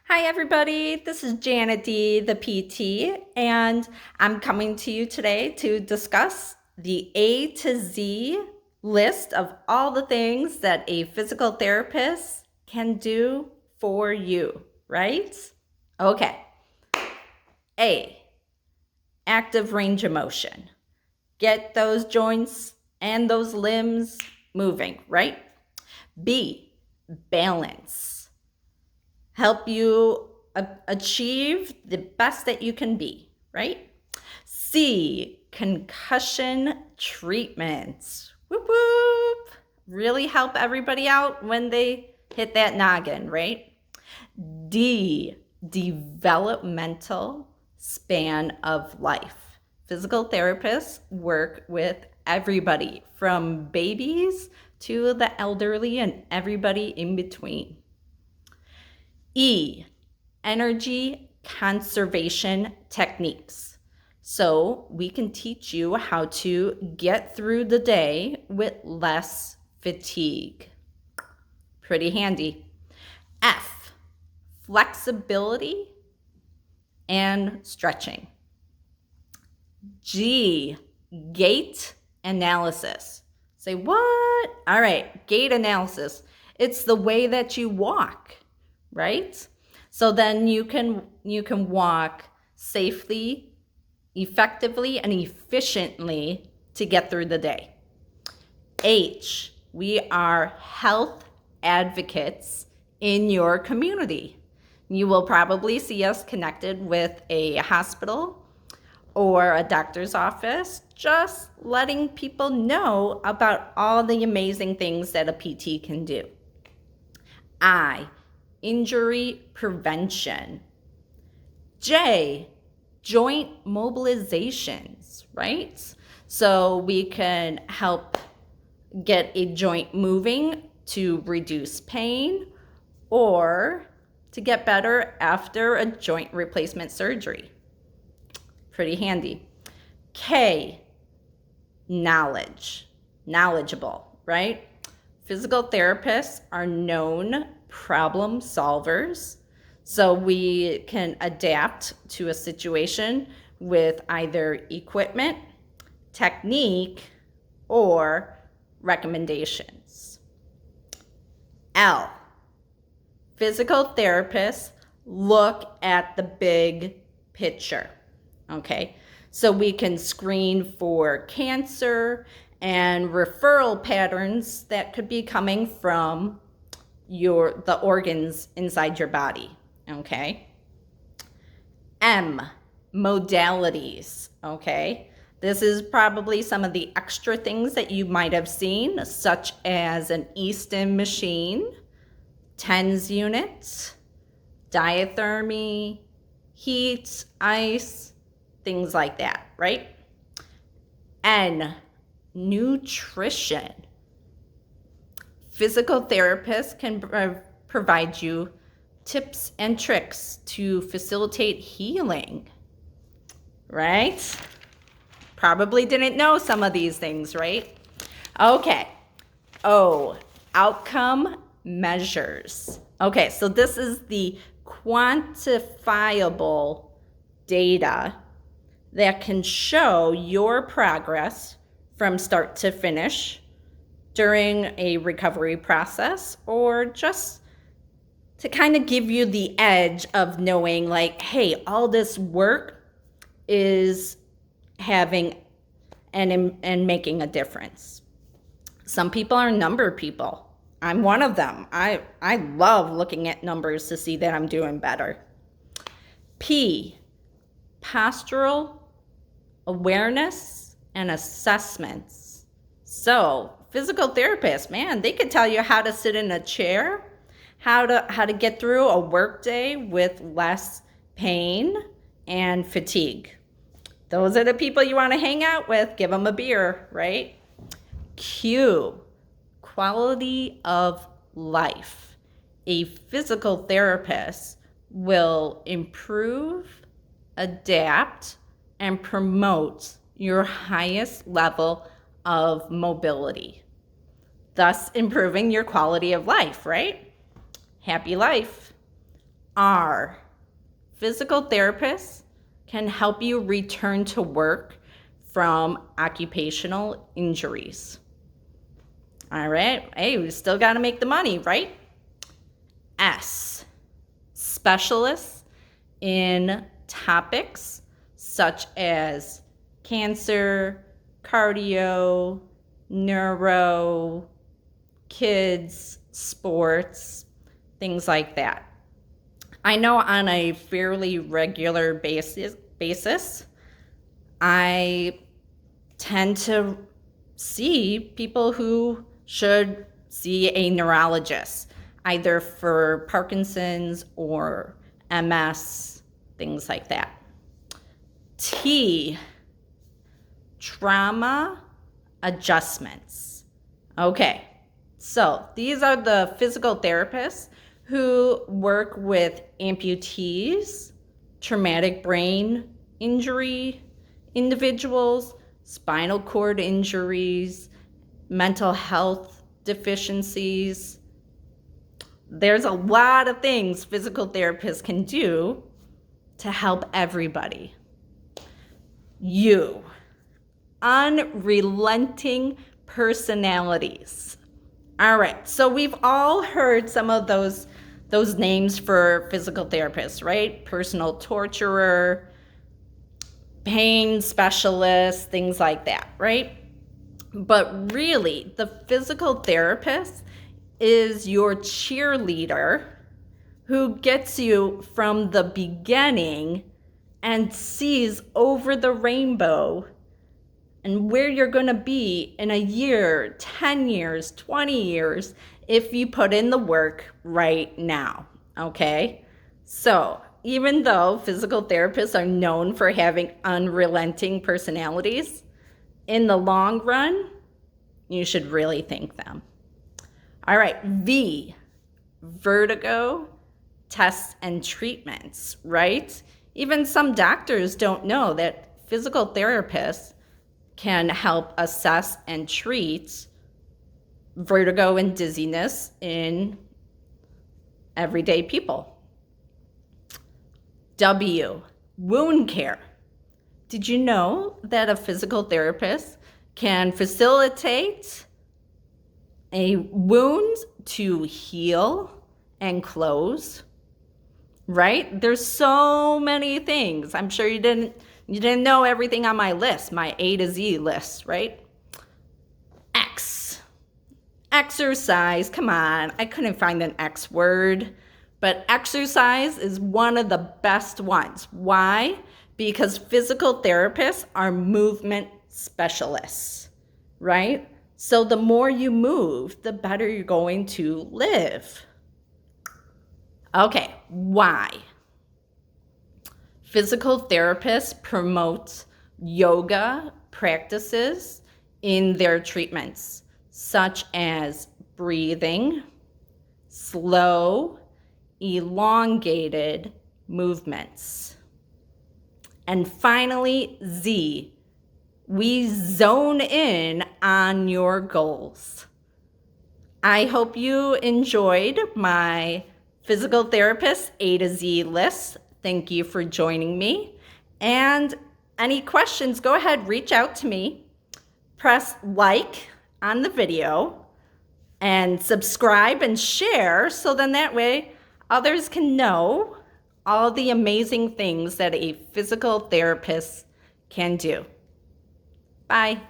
Hi, everybody. This is Janet D, the PT, and I'm coming to you today to discuss the A to Z list of all the things that a physical therapist can do for you, right? Okay. A, active range of motion. Get those joints and those limbs moving, right? B, balance. Help you achieve the best that you can be, right? C, concussion treatments. Whoop whoop. Really help everybody out when they hit that noggin, right? D, developmental span of life. Physical therapists work with everybody from babies to the elderly and everybody in between. E, energy conservation techniques. So we can teach you how to get through the day with less fatigue. Pretty handy. F, flexibility and stretching. G, gait analysis. Say, what? All right, gait analysis. It's the way that you walk, right? So then you can walk safely, effectively, and efficiently to get through the day. H, we are health advocates in your community. You will probably see us connected with a hospital or a doctor's office, just letting people know about all the amazing things that a PT can do. I, injury prevention. J, joint mobilizations, right? So we can help get a joint moving to reduce pain or to get better after a joint replacement surgery. Pretty handy. K, knowledgeable, right? Physical therapists are known problem solvers, so we can adapt to a situation with either equipment, technique, or recommendations. L, physical therapists look at the big picture, okay? So we can screen for cancer and referral patterns that could be coming from the organs inside your body, okay? M, modalities, okay? This is probably some of the extra things that you might have seen, such as an Easton machine, TENS units, diathermy, heat, ice, things like that, right? N, nutrition. Physical therapists can provide you tips and tricks to facilitate healing, right? Probably didn't know some of these things, right? Okay. O, outcome measures. Okay, so this is the quantifiable data that can show your progress from start to finish during a recovery process, or just to kind of give you the edge of knowing like, hey, all this work is having and making a difference. Some people are number people. I'm one of them. I love looking at numbers to see that I'm doing better. P, postural awareness and assessments. So physical therapists, man, they could tell you how to sit in a chair, how to get through a workday with less pain and fatigue. Those are the people you want to hang out with. Give them a beer, right? Q, quality of life. A physical therapist will improve, adapt, and promote your highest level of mobility, thus improving your quality of life, right? Happy life. are physical therapists can help you return to work from occupational injuries. All right, hey, we still got to make the money, right? S, specialists in topics such as cancer, cardio, neuro, kids, sports, things like that. I know on a fairly regular basis, I tend to see people who should see a neurologist, either for Parkinson's or MS, things like that. T, trauma adjustments. Okay, so these are the physical therapists who work with amputees, traumatic brain injury individuals, spinal cord injuries, mental health deficiencies. There's a lot of things physical therapists can do to help everybody. U, unrelenting personalities. All right, so we've all heard some of those names for physical therapists, right? Personal torturer, pain specialist, things like that, right? But really, the physical therapist is your cheerleader who gets you from the beginning and sees over the rainbow and where you're going to be in a year, 10 years, 20 years, if you put in the work right now, okay? So even though physical therapists are known for having unrelenting personalities, in the long run, you should really thank them. All right, V, vertigo tests and treatments, right? Even some doctors don't know that physical therapists can help assess and treat vertigo and dizziness in everyday people. W, wound care. Did you know that a physical therapist can facilitate a wound to heal and close? Right? There's so many things. I'm sure you didn't know everything on my list, my A to Z list, right? X, exercise. Come on, I couldn't find an X word, but exercise is one of the best ones. Why? Because physical therapists are movement specialists, right? So the more you move, the better you're going to live. Okay, why? Physical therapists promote yoga practices in their treatments, such as breathing, slow, elongated movements. And finally, Z, we zone in on your goals. I hope you enjoyed my physical therapist A to Z list. Thank you for joining me. And any questions, go ahead, reach out to me. Press like on the video and subscribe and share so then that way others can know all the amazing things that a physical therapist can do. Bye.